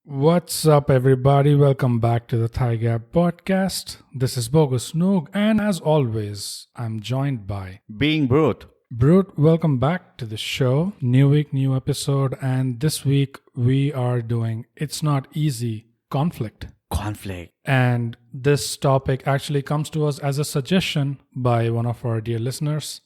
What's up, everybody? Welcome back to the ThyGap podcast. This is Bogus Noog, and as always, I'm joined by Being Brute. Brute. Welcome back to the show. New week, new episode, and this week we are doing It's Not Easy Conflict. And this topic actually comes to us as a suggestion by one of our dear listeners.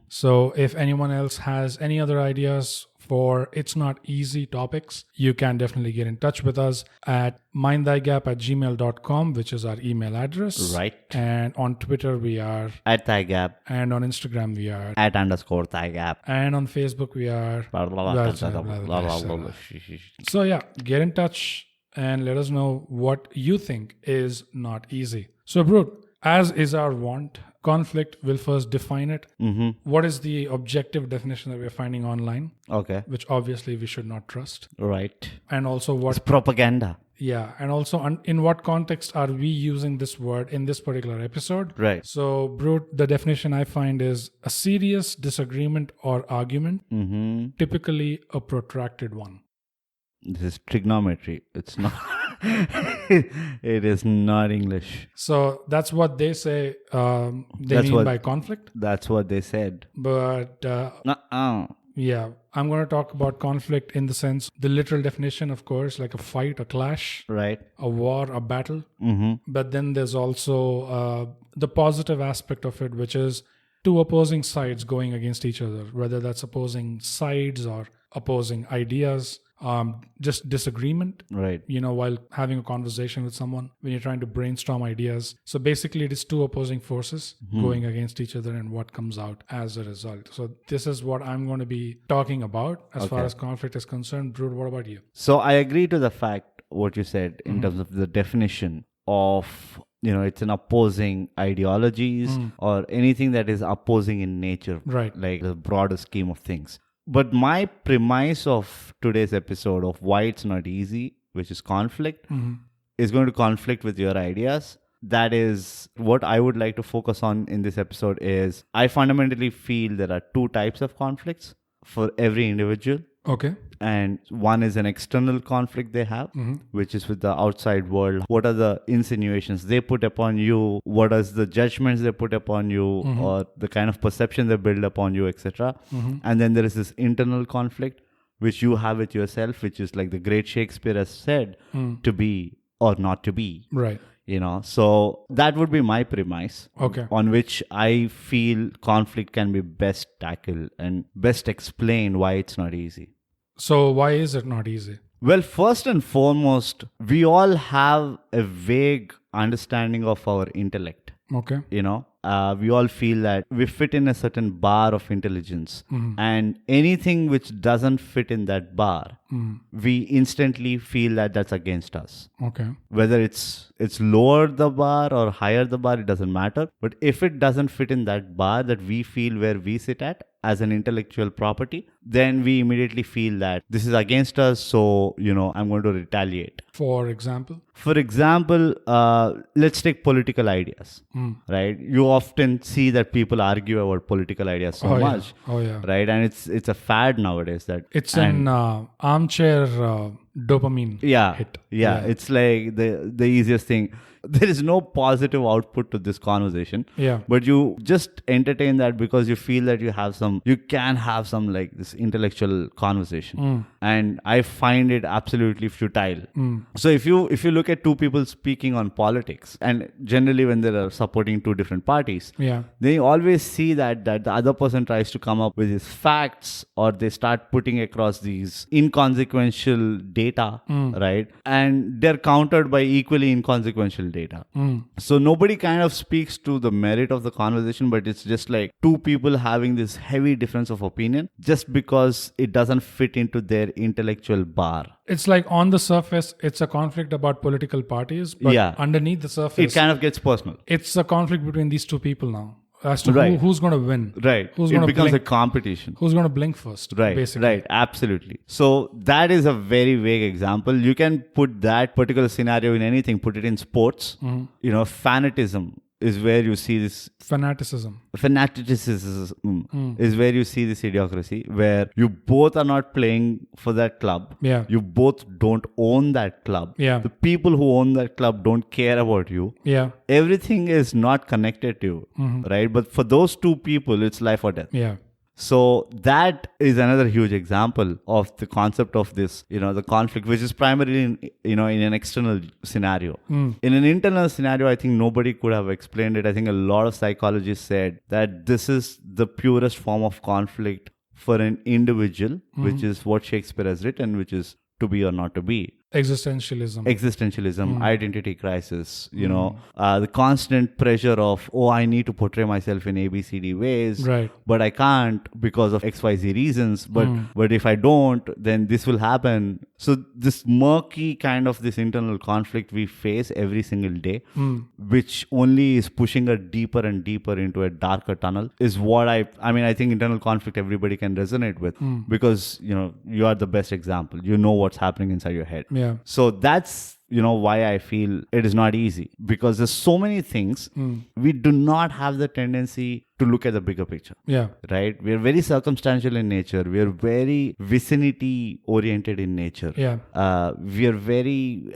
So if anyone else has any other ideas for It's Not Easy topics, you can definitely get in touch with us at mindthygap@gmail.com, which is our email address. Right. And on Twitter, we are At ThyGap. and on Instagram, we are @_ThyGap. and on Facebook, we are. Blah. So yeah, get in touch and let us know what you think is not easy. So, Brute, as is our want, conflict, will first define it. What is the objective definition that we're finding online, Okay. which obviously we should not trust? Right. And also It's what, propaganda. yeah, and also in what context are we using this word in this particular episode? Right. So, Brute, the definition I find is a serious disagreement or argument, typically a protracted one. This is trigonometry. It's not. It is not English. So that's what they say they That's mean what- by conflict. That's what they said. But yeah, I'm going to talk about conflict in the sense, the literal definition, of course, like a fight, a clash, Right. a war, a battle. But then there's also the positive aspect of it, which is two opposing sides going against each other, whether that's opposing sides or opposing ideas. Just disagreement, Right. while having a conversation with someone, when you're trying to brainstorm ideas. So basically it is two opposing forces going against each other and what comes out as a result. So this is what I'm going to be talking about as far as conflict is concerned. Drew, what about you? So I agree to the fact what you said in terms of the definition of, it's an opposing ideologies or anything that is opposing in nature, Right. like the broader scheme of things. But my premise of today's episode of why it's not easy, which is conflict, is going to conflict with your ideas. That is what I would like to focus on in this episode. Is I fundamentally feel there are two types of conflicts for every individual. Okay. And one is an external conflict they have, which is with the outside world. What are the insinuations they put upon you? What are the judgments they put upon you, or the kind of perception they build upon you, etc. And then there is this internal conflict, which you have with yourself, which is like the great Shakespeare has said, to be or not to be. Right. So that would be my premise. Okay. On which I feel conflict can be best tackled and best explained why it's not easy. So why is it not easy? Well, first and foremost, we all have a vague understanding of our intellect. Okay. We all feel that we fit in a certain bar of intelligence, and anything which doesn't fit in that bar, we instantly feel that that's against us. Okay. Whether it's lower the bar or higher the bar, it doesn't matter. But if it doesn't fit in that bar that we feel where we sit at as an intellectual property, then we immediately feel that this is against us. So, I'm going to retaliate. For example? For example, let's take political ideas, right? You often see that people argue about political ideas so much, right? And it's a fad nowadays that it's an armchair dopamine hit. Yeah, it's like the easiest thing. There is no positive output to this conversation. Yeah. But you just entertain that because you feel that you can have some like this intellectual conversation. And I find it absolutely futile. So if you look at two people speaking on politics, and generally when they are supporting two different parties, they always see that the other person tries to come up with his facts, or they start putting across these inconsequential data, right? And they're countered by equally inconsequential data. So nobody kind of speaks to the merit of the conversation, but it's just like two people having this heavy difference of opinion just because it doesn't fit into their intellectual bar. It's like on the surface, it's a conflict about political parties, but underneath the surface, it kind of gets personal. It's a conflict between these two people now. As to who's going to win. Right. It becomes a competition. Who's going to blink first. Right. Basically. Right. Absolutely. So that is a very vague example. You can put that particular scenario in anything. Put it in sports. Fanatism is where you see this fanaticism is where you see this idiocracy, where you both are not playing for that club. Yeah. You both don't own that club. Yeah. The people who own that club don't care about you. Yeah. Everything is not connected to you, right? But for those two people, it's life or death. Yeah. So that is another huge example of the concept of this, the conflict, which is primarily in an external scenario. In an internal scenario, I think nobody could have explained it. I think a lot of psychologists said that this is the purest form of conflict for an individual, which is what Shakespeare has written, which is to be or not to be. Existentialism, identity crisis, the constant pressure of, I need to portray myself in ABCD ways, right, but I can't because of XYZ reasons. But if I don't, then this will happen. So this murky kind of this internal conflict we face every single day, which only is pushing us deeper and deeper into a darker tunnel, is what I think internal conflict everybody can resonate with, because you are the best example. You know what's happening inside your head. Yeah. So that's why I feel it is not easy, because there's so many things we do not have the tendency to look at the bigger picture. Yeah. Right? We are very circumstantial in nature. We are very vicinity oriented in nature. Yeah. We are very,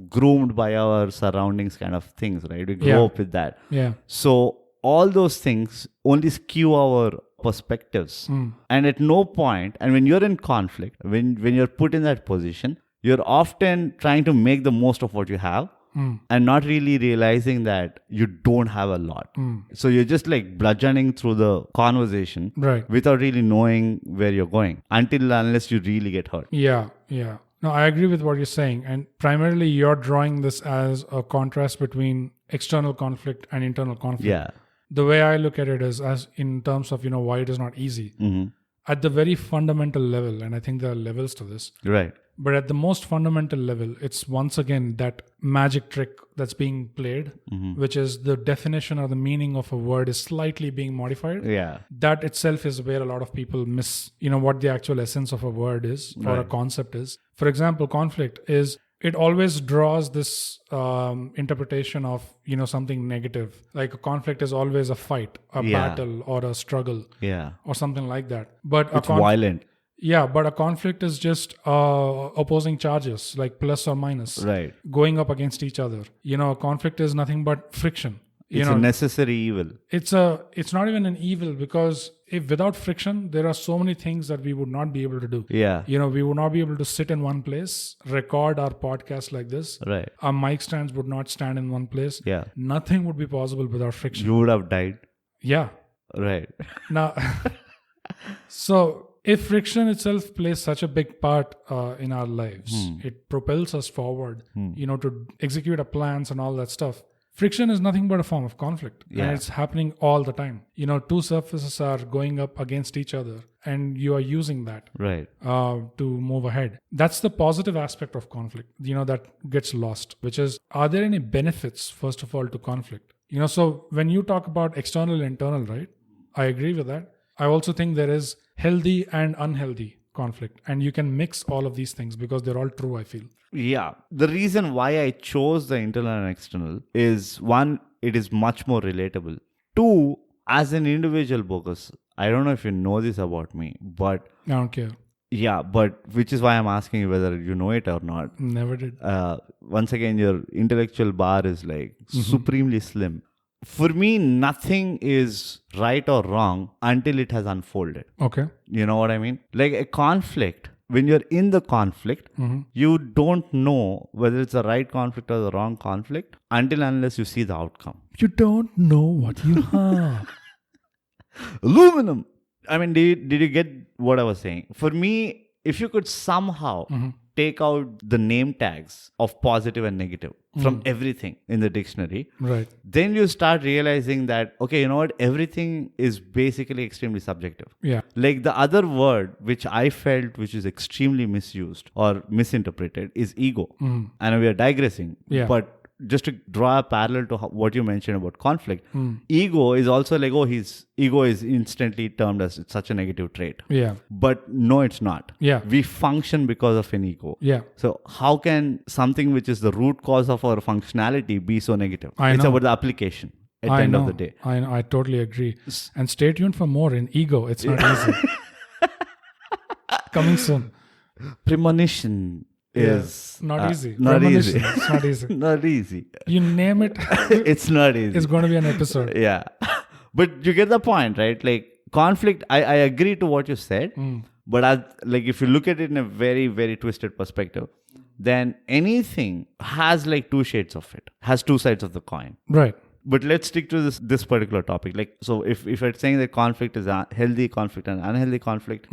groomed by our surroundings kind of things, right? We grow up with that. Yeah. So all those things only skew our perspectives. And at no point, and when you're in conflict, when you're put in that position, you're often trying to make the most of what you have and not really realizing that you don't have a lot. So you're just like bludgeoning through the conversation, right, without really knowing where you're going unless you really get hurt. Yeah, yeah. No, I agree with what you're saying. And primarily you're drawing this as a contrast between external conflict and internal conflict. Yeah. The way I look at it is as in terms of, why it is not easy. At the very fundamental level, and I think there are levels to this. Right. But at the most fundamental level, it's once again that magic trick that's being played, which is the definition or the meaning of a word is slightly being modified. Yeah. That itself is where a lot of people miss, what the actual essence of a word is or a concept is. For example, conflict is, it always draws this interpretation of, something negative. Like a conflict is always a fight, a battle, or a struggle, or something like that. But it's violent. Yeah, but a conflict is just opposing charges, like plus or minus, right, going up against each other. A conflict is nothing but friction. It's a necessary evil. It's not even an evil, because if without friction, there are so many things that we would not be able to do. Yeah. We would not be able to sit in one place, record our podcast like this. Right. Our mic stands would not stand in one place. Yeah. Nothing would be possible without friction. You would have died. Yeah. Right. Now, so if friction itself plays such a big part in our lives, it propels us forward, to execute our plans and all that stuff. Friction is nothing but a form of conflict. Yeah. And it's happening all the time. Two surfaces are going up against each other and you are using that right to move ahead. That's the positive aspect of conflict, that gets lost, which is, are there any benefits, first of all, to conflict? So when you talk about external and internal, right? I agree with that. I also think there is healthy and unhealthy conflict, and you can mix all of these things because they're all true, I feel. Yeah. The reason why I chose the internal and external is, one, it is much more relatable. Two, as an individual, Bogus, I don't know if you know this about me, but I don't care. Yeah, but which is why I'm asking you whether you know it or not. Never did. Once again, your intellectual bar is like supremely slim. For me, nothing is right or wrong until it has unfolded. Okay. You know what I mean? Like a conflict, when you're in the conflict, you don't know whether it's the right conflict or the wrong conflict unless you see the outcome. You don't know what you have. Aluminum. I mean, did you get what I was saying? For me, if you could somehow take out the name tags of positive and negative from everything in the dictionary, right, then you start realizing that, okay, you know what? Everything is basically extremely subjective. Yeah. Like the other word which I felt which is extremely misused or misinterpreted is ego. And we are digressing. Yeah. But just to draw a parallel to what you mentioned about conflict, ego is also like, his ego is instantly termed as such a negative trait. Yeah. But no, it's not. Yeah. We function because of an ego. Yeah. So how can something which is the root cause of our functionality be so negative? I It's know. about the application. at the end of the day. I know. I totally agree. And stay tuned for more in Ego. It's not easy. Coming soon. Premonition is not easy. Not easy. It's not easy. Not easy. You name it. It's not easy. It's going to be an episode. Yeah. But you get the point, right? Like conflict, I agree to what you said. But if you look at it in a very, very twisted perspective, then anything has like two shades of it, has two sides of the coin. Right. But let's stick to this particular topic. Like, so if it's saying that conflict is a healthy conflict and unhealthy conflict,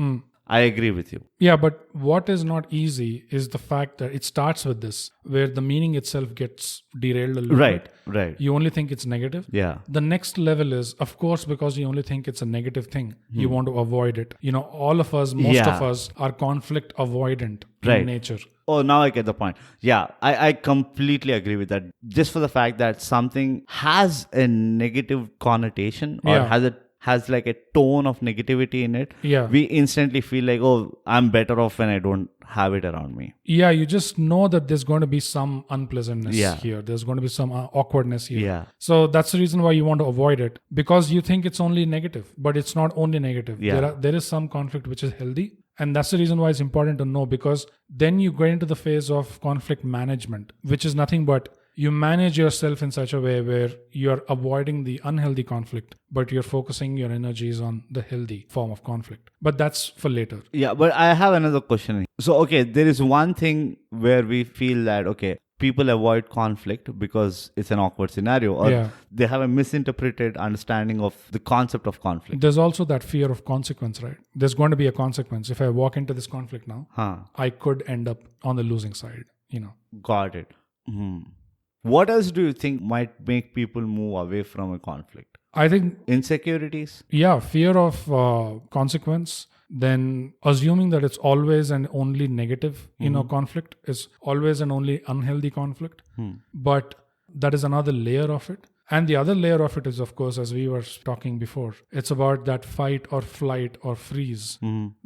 I agree with you. Yeah, but what is not easy is the fact that it starts with this, where the meaning itself gets derailed a little bit. Right. You only think it's negative. Yeah. The next level is, of course, because you only think it's a negative thing, you want to avoid it. You know, all of us, most of us are conflict avoidant in nature. Oh, now I get the point. Yeah, I completely agree with that. Just for the fact that something has a negative connotation or has like a tone of negativity in it, we instantly feel like, oh, I'm better off when I don't have it around me. Yeah, you just know that there's going to be some unpleasantness here. There's going to be some awkwardness here. Yeah. So that's the reason why you want to avoid it, because you think it's only negative, but it's not only negative. Yeah. There is some conflict which is healthy. And that's the reason why it's important to know, because then you get into the phase of conflict management, which is nothing but you manage yourself in such a way where you're avoiding the unhealthy conflict, but you're focusing your energies on the healthy form of conflict. But that's for later. Yeah, but I have another question. So, okay, there is one thing where we feel that, okay, people avoid conflict because it's an awkward scenario, or they have a misinterpreted understanding of the concept of conflict. There's also that fear of consequence, right? There's going to be a consequence. If I walk into this conflict now, I could end up on the losing side, you know. Got it. What else do you think might make people move away from a conflict? I think insecurities. Yeah, fear of consequence. Then assuming that it's always and only negative, conflict is always and only unhealthy conflict. But that is another layer of it. And the other layer of it is, of course, as we were talking before, it's about that fight or flight or freeze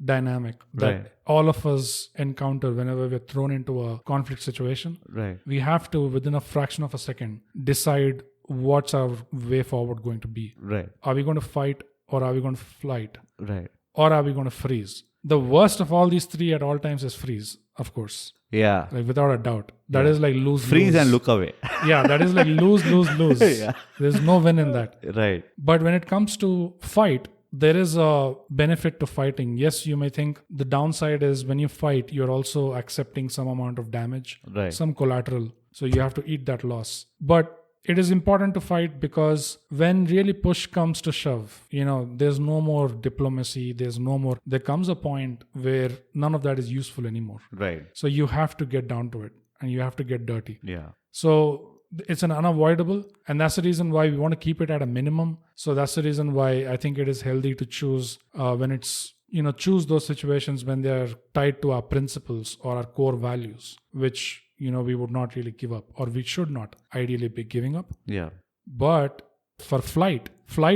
dynamic that all of us encounter whenever we're thrown into a conflict situation. Right. We have to, within a fraction of a second, decide what's our way forward going to be. Right. Are we going to fight or are we going to flight? Right. Or are we going to freeze? The worst of all these three at all times is freeze, of course. Yeah. Like without a doubt. That is like lose. Freeze and look away. Yeah, that is like lose. There's no win in that. Right. But when it comes to fight, there is a benefit to fighting. Yes, you may think the downside is when you fight, you're also accepting some amount of damage, some collateral. So you have to eat that loss. But it is important to fight because when really push comes to shove, there's no more diplomacy. There comes a point where none of that is useful anymore. Right. So you have to get down to it and you have to get dirty. Yeah. So it's an unavoidable, and that's the reason why we want to keep it at a minimum. So that's the reason why I think it is healthy to choose when it's, choose those situations when they're tied to our principles or our core values, which we would not really give up, or we should not ideally be giving up. Yeah. But for flight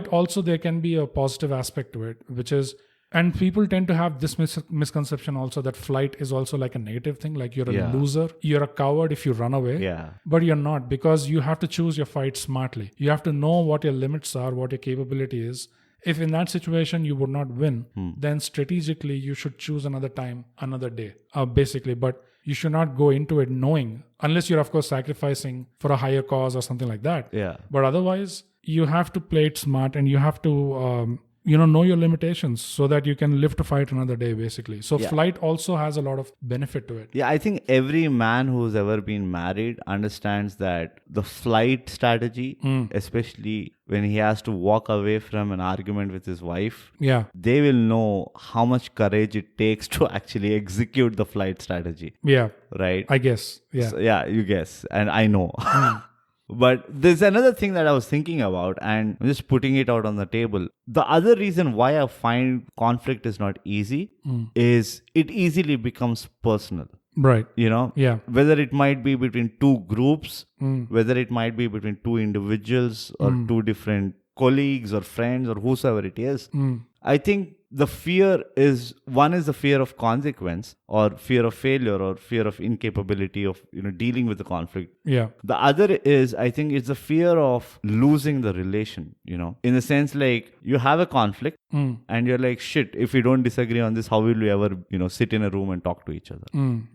also, there can be a positive aspect to it, which is, and people tend to have this misconception also that flight is also like a negative thing. Like you're a loser, you're a coward if you run away. Yeah. But you're not, because you have to choose your fight smartly. You have to know what your limits are, what your capability is. If in that situation you would not win, then strategically you should choose another time, another day, basically. But you should not go into it knowing, unless you're of course sacrificing for a higher cause or something like that. Yeah. But otherwise, you have to play it smart, and you have to know your limitations so that you can live to fight another day, basically. So flight also has a lot of benefit to it. Yeah, I think every man who's ever been married understands that the flight strategy, especially when he has to walk away from an argument with his wife, they will know how much courage it takes to actually execute the flight strategy. Yeah. Right? I guess. Yeah. So, you guess. And I know. But there's another thing that I was thinking about, and I'm just putting it out on the table. The other reason why I find conflict is not easy is it easily becomes personal. Right. Yeah. Whether it might be between two groups, whether it might be between two individuals or two different colleagues or friends or whosoever it is. I think the fear is the fear of consequence or fear of failure or fear of incapability of dealing with the conflict. Yeah. The other is, I think, it's the fear of losing the relation, in the sense like you have a conflict and you're like, shit, if we don't disagree on this, how will we ever, sit in a room and talk to each other?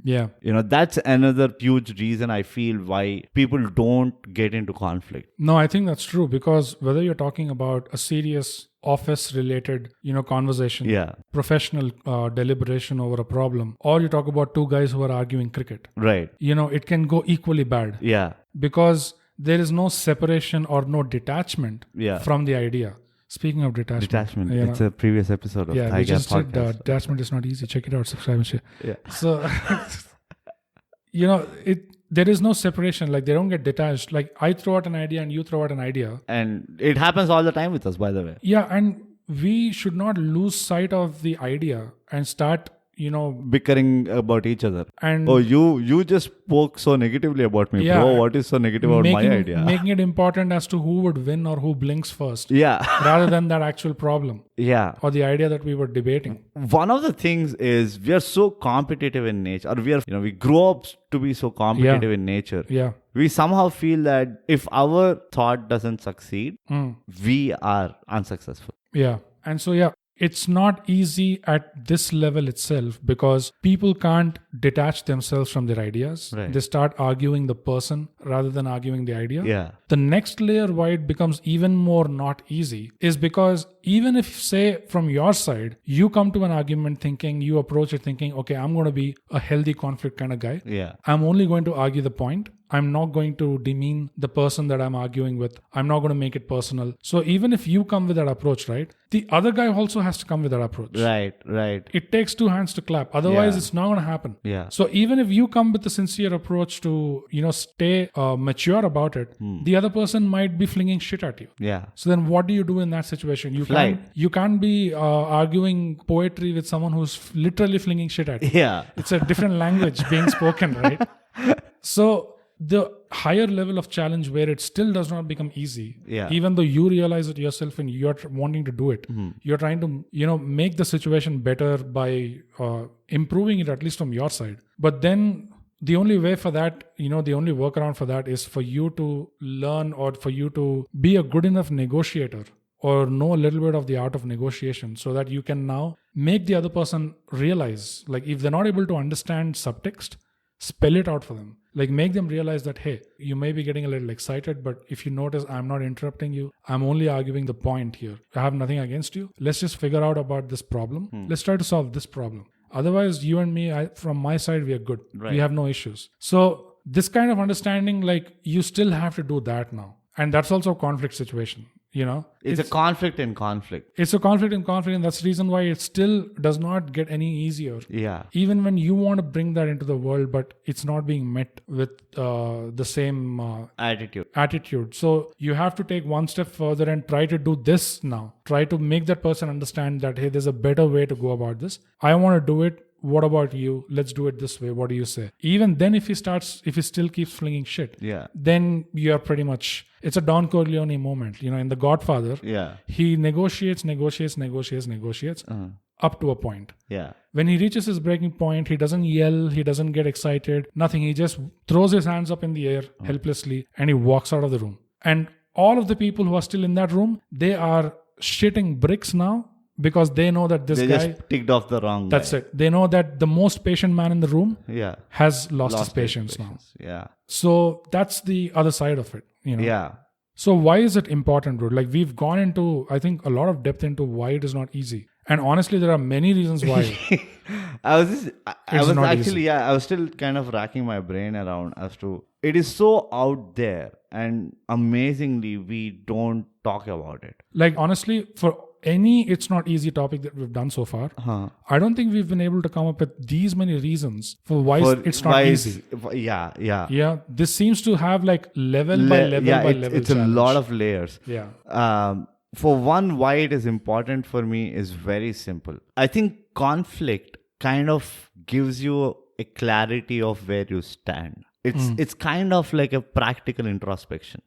Yeah. That's another huge reason I feel why people don't get into conflict. No, I think that's true, because whether you're talking about a serious office related, conversation, professional deliberation over a problem, or you talk about two guys who are arguing cricket, right? It can go equally bad. Yeah. Because there is no separation or no detachment from the idea. Speaking of detachment, it's a previous episode of ThyGap we just podcast. did detachment is not easy. Check it out, subscribe and share. Yeah. So, there is no separation. Like, they don't get detached. Like, I throw out an idea and you throw out an idea. And it happens all the time with us, by the way. Yeah, and we should not lose sight of the idea and start, bickering about each other. And you just spoke so negatively about me, bro. What is so negative about my idea? Making it important as to who would win or who blinks first. Yeah. Rather than that actual problem. Yeah. Or the idea that we were debating. One of the things is we are so competitive in nature, or we grow up to be so competitive in nature. Yeah. We somehow feel that if our thought doesn't succeed, we are unsuccessful. Yeah. And so, it's not easy at this level itself, because people can't detach themselves from their ideas. Right. They start arguing the person rather than arguing the idea. Yeah. The next layer why it becomes even more not easy is because even if, say, from your side, you come to an argument you approach it thinking, okay, I'm going to be a healthy conflict kind of guy. Yeah. I'm only going to argue the point. I'm not going to demean the person that I'm arguing with. I'm not going to make it personal. So even if you come with that approach, right, the other guy also has to come with that approach. Right. It takes two hands to clap. Otherwise, it's not going to happen. Yeah. So even if you come with a sincere approach to, stay mature about it, the other person might be flinging shit at you. Yeah. So then what do you do in that situation? You can't be arguing poetry with someone who's literally flinging shit at you. Yeah. It's a different language being spoken, right? So the higher level of challenge where it still does not become easy, even though you realize it yourself and you're wanting to do it, you're trying to, make the situation better by improving it, at least from your side. But then the only way for that, the only workaround for that is for you to learn, or for you to be a good enough negotiator or know a little bit of the art of negotiation, so that you can now make the other person realize, like, if they're not able to understand subtext, spell it out for them. Like, make them realize that, hey, you may be getting a little excited, but if you notice, I'm not interrupting you. I'm only arguing the point here. I have nothing against you. Let's just figure out about this problem. Let's try to solve this problem. Otherwise, you and me, from my side, we are good. Right. We have no issues. So this kind of understanding, like, you still have to do that now. And that's also a conflict situation. It's a conflict in conflict. It's a conflict in conflict, and that's the reason why it still does not get any easier. Yeah. Even when you want to bring that into the world, but it's not being met with the same attitude. So you have to take one step further and try to do this now. Try to make that person understand that, hey, there's a better way to go about this. I want to do it. What about you? Let's do it this way. What do you say? Even then, if he still keeps flinging shit, then you're pretty much, it's a Don Corleone moment. In The Godfather, he negotiates up to a point. Yeah. When he reaches his breaking point, he doesn't yell, he doesn't get excited, nothing. He just throws his hands up in the air helplessly, and he walks out of the room. And all of the people who are still in that room, they are shitting bricks now, because they know that this guy just ticked off the wrong guy. That's it. They know that the most patient man in the room has lost his patience now. Yeah. So that's the other side of it. Yeah. So why is it important, bro? Like, we've gone into, I think, a lot of depth into why it is not easy. And honestly, there are many reasons why. I was still kind of racking my brain around as to, it is so out there, and amazingly, we don't talk about it. Like, honestly, for any it's not easy topic that we've done so far, I don't think we've been able to come up with these many reasons for why it's not easy. Yeah. This seems to have like level by level. It's a lot of layers. Yeah. For one, why it is important for me is very simple. I think conflict kind of gives you a clarity of where you stand. It's kind of like a practical introspection,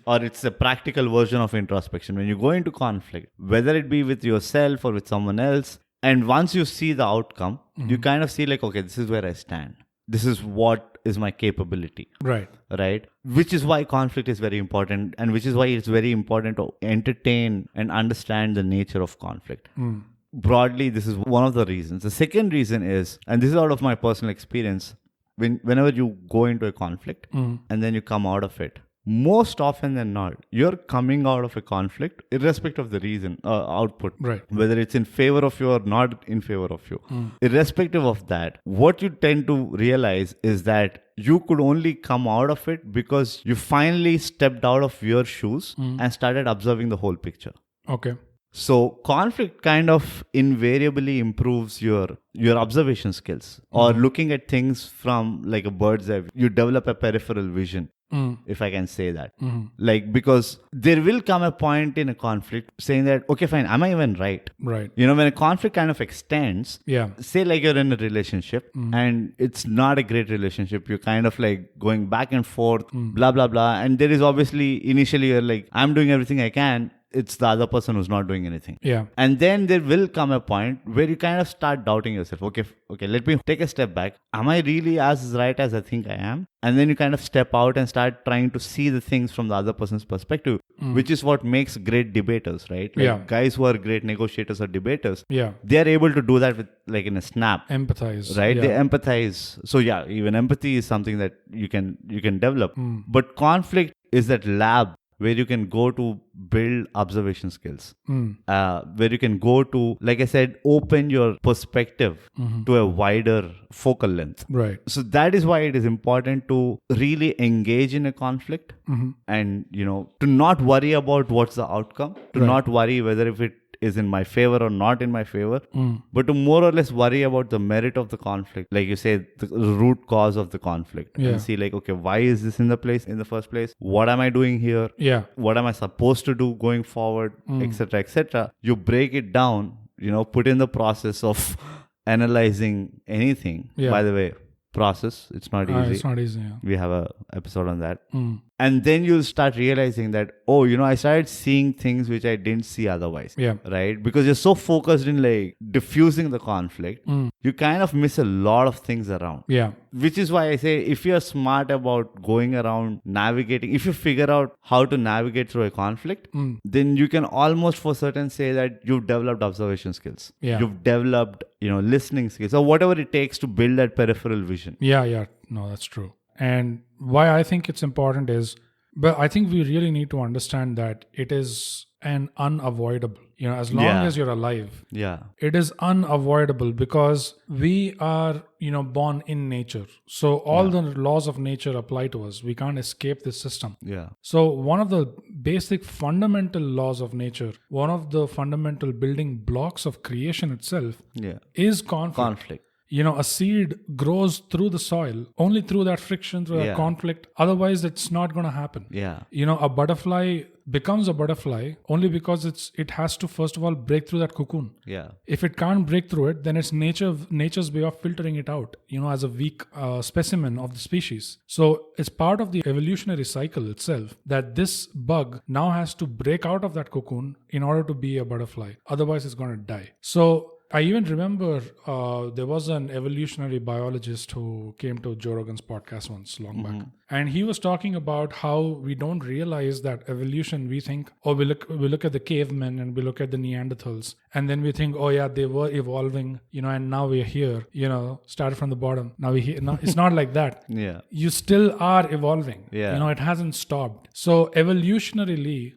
or it's a practical version of introspection. When you go into conflict, whether it be with yourself or with someone else, and once you see the outcome, you kind of see like, okay, this is where I stand. This is what is my capability. Right? Which is why conflict is very important, and which is why it's very important to entertain and understand the nature of conflict. Broadly, this is one of the reasons. The second reason is, and this is out of my personal experience, whenever you go into a conflict and then you come out of it, most often than not, you're coming out of a conflict irrespective of the reason, output, whether it's in favor of you or not in favor of you. Irrespective of that, what you tend to realize is that you could only come out of it because you finally stepped out of your shoes and started observing the whole picture. Okay. So conflict kind of invariably improves your observation skills, or looking at things from like a bird's eye. You develop a peripheral vision, if I can say that. Like, because there will come a point in a conflict saying that, okay, fine, am I even right? Right. You know, when a conflict kind of extends, say like you're in a relationship and it's not a great relationship, you're kind of like going back and forth, blah, blah, blah. And there is obviously, initially you're like, I'm doing everything I can. It's the other person who's not doing anything. And then there will come a point where you kind of start doubting yourself. Okay, let me take a step back. Am I really as right as I think I am? And then you kind of step out and start trying to see the things from the other person's perspective, which is what makes great debaters, right? Like guys who are great negotiators or debaters, they are able to do that with like in a snap. Empathize. Right? They empathize. So even empathy is something that you can develop. But conflict is that lab where you can go to build observation skills, where you can go to, like I said, open your perspective to a wider focal length. Right. So that is why it is important to really engage in a conflict and, to not worry about what's the outcome, to not worry whether if it is in my favor or not in my favor, but to more or less worry about the merit of the conflict. Like you say, the root cause of the conflict. And see like, okay, why is this in the first place? What am I doing here? What am I supposed to do going forward? Etc., etc. You break it down, put in the process of analyzing anything. By the way, process, it's not easy. It's not easy. We have an episode on that. And then you'll start realizing that, I started seeing things which I didn't see otherwise. Right? Because you're so focused in like diffusing the conflict, you kind of miss a lot of things around. Which is why I say, if you're smart about going around navigating, if you figure out how to navigate through a conflict, then you can almost for certain say that you've developed observation skills. You've developed, listening skills, or whatever it takes to build that peripheral vision. No, that's true. And why I think it's important is, but I think we really need to understand that it is an unavoidable, as long as you're alive, it is unavoidable, because we are, born in nature. So all the laws of nature apply to us. We can't escape this system. So one of the basic fundamental laws of nature, one of the fundamental building blocks of creation itself is conflict. A seed grows through the soil only through that friction, through that conflict. Otherwise, it's not going to happen. A butterfly becomes a butterfly only because it has to first of all break through that cocoon. If it can't break through it, then it's nature's way of filtering it out, as a weak specimen of the species. So it's part of the evolutionary cycle itself that this bug now has to break out of that cocoon in order to be a butterfly. Otherwise, it's going to die. So I even remember there was an evolutionary biologist who came to Joe Rogan's podcast once long back. And he was talking about how we don't realize that evolution. We think, we look at the cavemen and we look at the Neanderthals. And then we think, they were evolving, and now we're here, started from the bottom. Now we're here. No, it's not like that. You still are evolving. It hasn't stopped. So evolutionarily,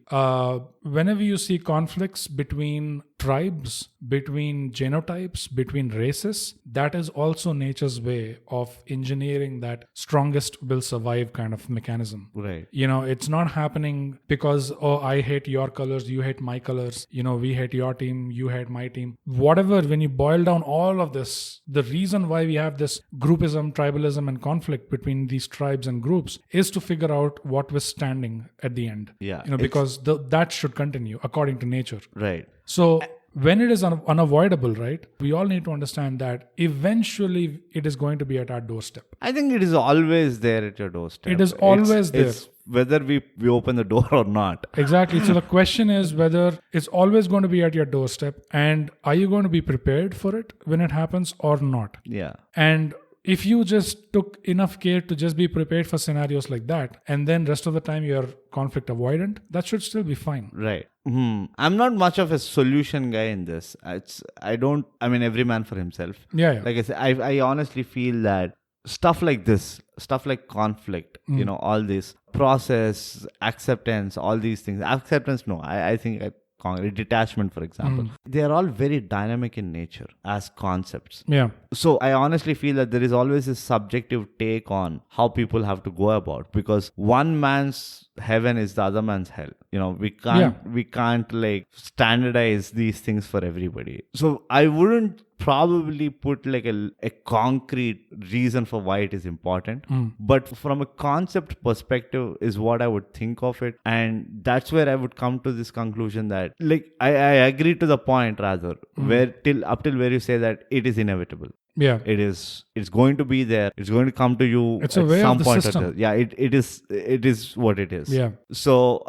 whenever you see conflicts between tribes, between genotypes, between races, that is also nature's way of engineering that strongest will survive kind of mechanism. Right. It's not happening because, I hate your colors, you hate my colors, we hate your team, you hate my team. Whatever, when you boil down all of this, the reason why we have this groupism, tribalism, and conflict between these tribes and groups is to figure out what was standing at the end. Because that should continue according to nature. Right. So when it is unavoidable, right? We all need to understand that eventually it is going to be at our doorstep. I think it is always there at your doorstep. It is always there. It's whether we open the door or not. Exactly. So the question is whether it's always going to be at your doorstep, and are you going to be prepared for it when it happens or not? Yeah. And if you just took enough care to just be prepared for scenarios like that, and then rest of the time you're conflict avoidant, that should still be fine. Right. I'm not much of a solution guy in this. Every man for himself. Yeah. Like I said, I honestly feel that stuff like this, stuff like conflict, all this process, acceptance, all these things. Acceptance, no. I think detachment, for example, they are all very dynamic in nature as concepts. Yeah. So I honestly feel that there is always a subjective take on how people have to go about, because one man's heaven is the other man's hell. We can't like standardize these things for everybody. So I wouldn't probably put like a concrete reason for why it is important, but from a concept perspective is what I would think of it, and that's where I would come to this conclusion that like I agree to the point rather where till where you say that it is inevitable. Yeah. It's going to be there. It's going to come to you at some point. It is what it is. Yeah. So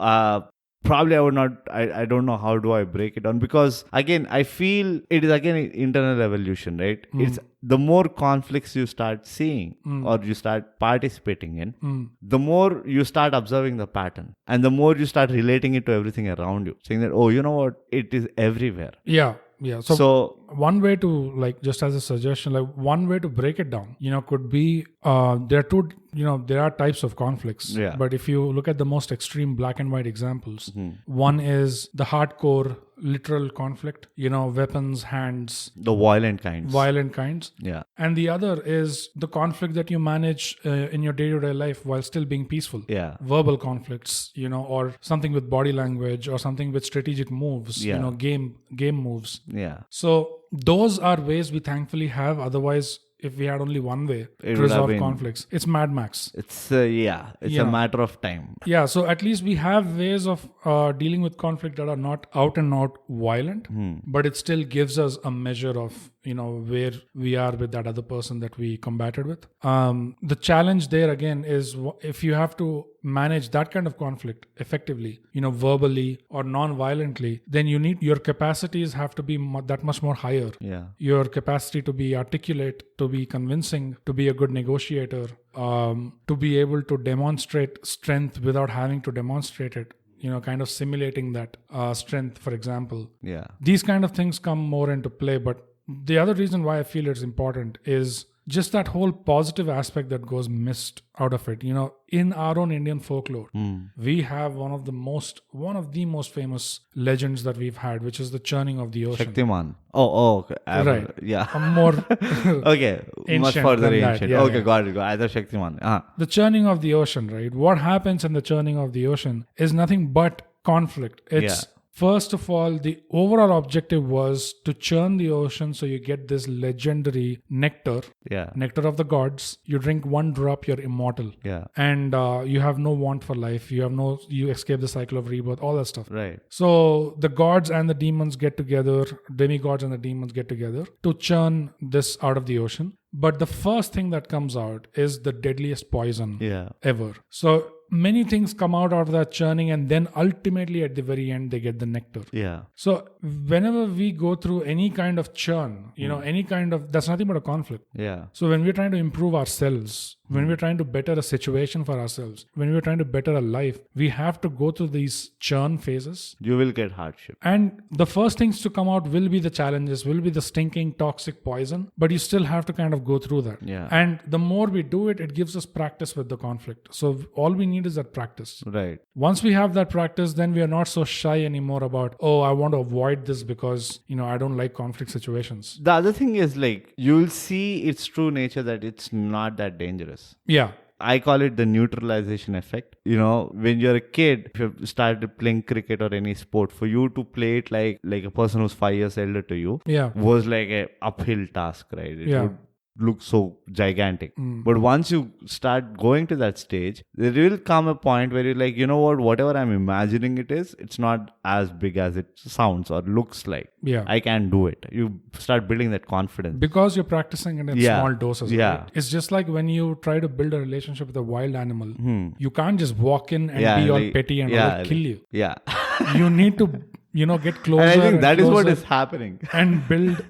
probably I would not, I don't know how do I break it down, because again, I feel it is again internal evolution, right? It's the more conflicts you start seeing or you start participating in, the more you start observing the pattern, and the more you start relating it to everything around you, saying that, oh, you know what, it is everywhere. Yeah. So one way to, like, just as a suggestion, like one way to break it down, could be there are types of conflicts. Yeah. But if you look at the most extreme black and white examples, one is the hardcore literal conflict, weapons, hands, the violent kinds. Yeah. And the other is the conflict that you manage in your day-to-day life while still being peaceful. Yeah. Verbal conflicts, or something with body language, or something with strategic moves, game moves. Yeah. So those are ways we thankfully have. Otherwise, if we had only one way to resolve conflicts, it's Mad Max. It's a matter of time. Yeah, so at least we have ways of dealing with conflict that are not out and out violent, but it still gives us a measure of, where we are with that other person that we combated with. The challenge there again is if you have to manage that kind of conflict effectively, verbally or non-violently, then your capacities have to be that much more higher. Yeah. Your capacity to be articulate, to be convincing, to be a good negotiator, to be able to demonstrate strength without having to demonstrate it, kind of simulating that strength, for example. Yeah. These kind of things come more into play. But the other reason why I feel it's important is just that whole positive aspect that goes missed out of it. In our own Indian folklore, we have one of the most famous legends that we've had, which is the churning of the ocean. Shaktiman. Oh, okay. Right. Yeah. A more okay. Much further ancient. Yeah, okay, got it. Either Shaktiman. The churning of the ocean, right? What happens in the churning of the ocean is nothing but conflict. It's first of all, the overall objective was to churn the ocean so you get this legendary nectar. Yeah. Nectar of the gods. You drink one drop, you're immortal. Yeah. And you have no want for life. You escape the cycle of rebirth, all that stuff. Right. So the gods and the demons get together, demigods and the demons get together to churn this out of the ocean. But the first thing that comes out is the deadliest poison ever. So many things come out of that churning, and then ultimately at the very end they get the nectar. Yeah. So whenever we go through any kind of churn, any kind of, that's nothing but a conflict. Yeah. So when we're trying to improve ourselves, when we're trying to better a situation for ourselves, when we're trying to better a life, we have to go through these churn phases. You will get hardship. And the first things to come out will be the challenges, will be the stinking toxic poison, but you still have to kind of go through that. Yeah. And the more we do it, it gives us practice with the conflict. So all we need is that practice. Right. Once we have that practice, then we are not so shy anymore about, oh, I want to avoid this because, I don't like conflict situations. The other thing is, like, you'll see its true nature that it's not that dangerous. Yeah. I call it the neutralization effect. When you're a kid, if you started playing cricket or any sport, for you to play it like a person who's 5 years elder to you was like a uphill task, right? It would look so gigantic. But once you start going to that stage, there will come a point where you're like, you know what, whatever I'm imagining it is, it's not as big as it sounds or looks like. Yeah. I can do it. You start building that confidence. Because you're practicing it in small doses. Yeah. Right? It's just like when you try to build a relationship with a wild animal, you can't just walk in and be all petty and all kill you. Yeah. You need to, get closer. And I think that is what is happening. And build,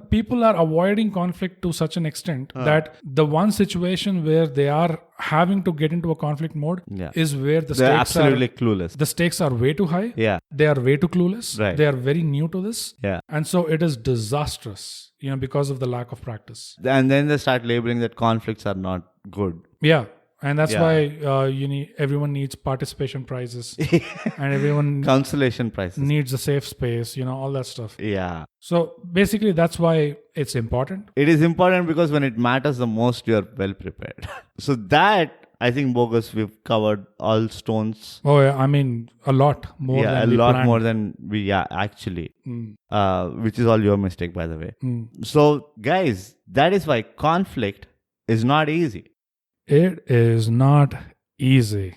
people are avoiding conflict to such an extent that the one situation where they are having to get into a conflict mode is where They're absolutely clueless. The stakes are way too high. Yeah. They are way too clueless. Right. They are very new to this. Yeah. And so it is disastrous, because of the lack of practice. And then they start labeling that conflicts are not good. Yeah. And that's why everyone needs participation prizes and everyone consolation prizes needs a safe space, all that stuff. Yeah. So basically that's why it's important. It is important because when it matters the most, you're well prepared. So that, I think, bogus, we've covered all stones. Oh yeah, I mean a lot more than we planned. More than we actually. Which is all your mistake, by the way. So guys, that is why conflict is not easy. It is not easy.